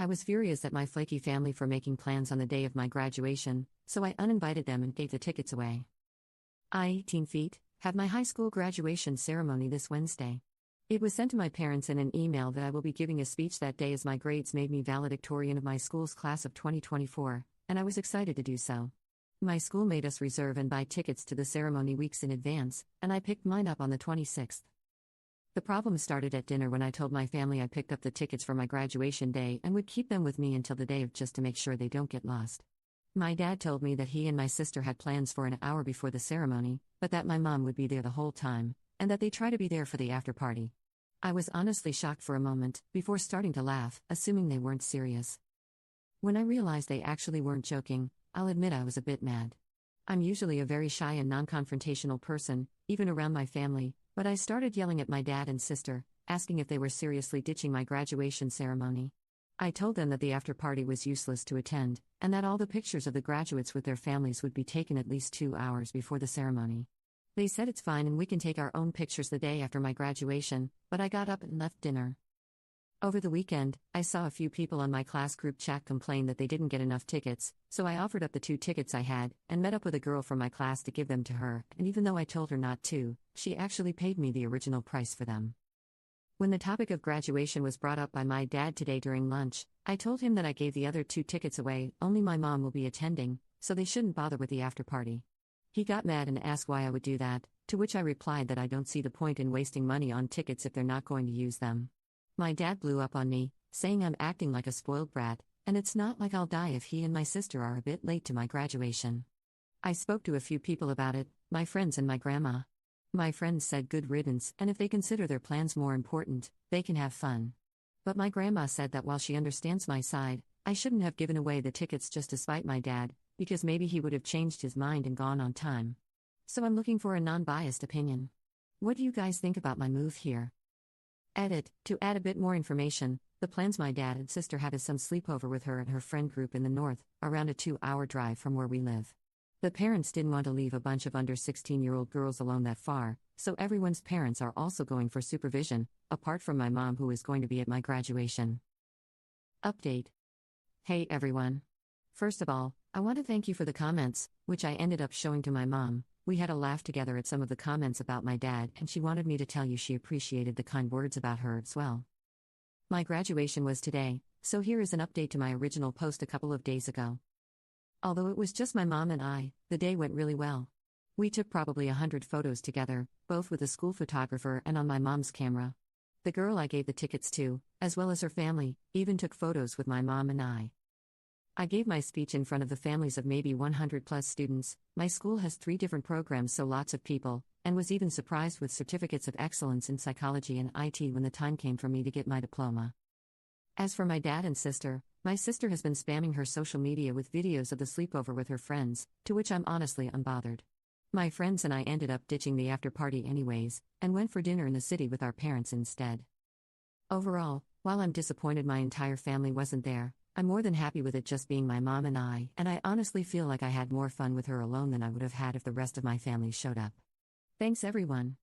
I was furious at my flaky family for making plans on the day of my graduation, so I uninvited them and gave the tickets away. I, 18 feet, have my high school graduation ceremony this Wednesday. It was sent to my parents in an email that I will be giving a speech that day as my grades made me valedictorian of my school's class of 2024, and I was excited to do so. My school made us reserve and buy tickets to the ceremony weeks in advance, and I picked mine up on the 26th. The problem started at dinner when I told my family I picked up the tickets for my graduation day and would keep them with me until the day of just to make sure they don't get lost. My dad told me that he and my sister had plans for an hour before the ceremony, but that my mom would be there the whole time, and that they try to be there for the after party. I was honestly shocked for a moment, before starting to laugh, assuming they weren't serious. When I realized they actually weren't joking, I'll admit I was a bit mad. I'm usually a very shy and non-confrontational person, even around my family, but I started yelling at my dad and sister, asking if they were seriously ditching my graduation ceremony. I told them that the after-party was useless to attend, and that all the pictures of the graduates with their families would be taken at least 2 hours before the ceremony. They said it's fine and we can take our own pictures the day after my graduation, but I got up and left dinner. Over the weekend, I saw a few people on my class group chat complain that they didn't get enough tickets, so I offered up the 2 tickets I had, and met up with a girl from my class to give them to her, and even though I told her not to, she actually paid me the original price for them. When the topic of graduation was brought up by my dad today during lunch, I told him that I gave the other 2 tickets away, only my mom will be attending, so they shouldn't bother with the after party. He got mad and asked why I would do that, to which I replied that I don't see the point in wasting money on tickets if they're not going to use them. My dad blew up on me, saying I'm acting like a spoiled brat, and it's not like I'll die if he and my sister are a bit late to my graduation. I spoke to a few people about it, my friends and my grandma. My friends said good riddance, and if they consider their plans more important, they can have fun. But my grandma said that while she understands my side, I shouldn't have given away the tickets just to spite my dad, because maybe he would have changed his mind and gone on time. So I'm looking for a non-biased opinion. What do you guys think about my move here? Edit, to add a bit more information, the plans my dad and sister have is some sleepover with her and her friend group in the north, around a 2-hour drive from where we live. The parents didn't want to leave a bunch of under 16-year-old girls alone that far, so everyone's parents are also going for supervision, apart from my mom who is going to be at my graduation. Update. Hey everyone. First of all, I want to thank you for the comments, which I ended up showing to my mom. We had a laugh together at some of the comments about my dad, and she wanted me to tell you she appreciated the kind words about her as well. My graduation was today, so here is an update to my original post a couple of days ago. Although it was just my mom and I, the day went really well. We took probably 100 photos together, both with a school photographer and on my mom's camera. The girl I gave the tickets to, as well as her family, even took photos with my mom and I. I gave my speech in front of the families of maybe 100 plus students. My school has 3 different programs, so lots of people, and was even surprised with certificates of excellence in psychology and IT when the time came for me to get my diploma. As for my dad and sister, my sister has been spamming her social media with videos of the sleepover with her friends, to which I'm honestly unbothered. My friends and I ended up ditching the after party anyways, and went for dinner in the city with our parents instead. Overall, while I'm disappointed my entire family wasn't there, I'm more than happy with it just being my mom and I honestly feel like I had more fun with her alone than I would have had if the rest of my family showed up. Thanks everyone.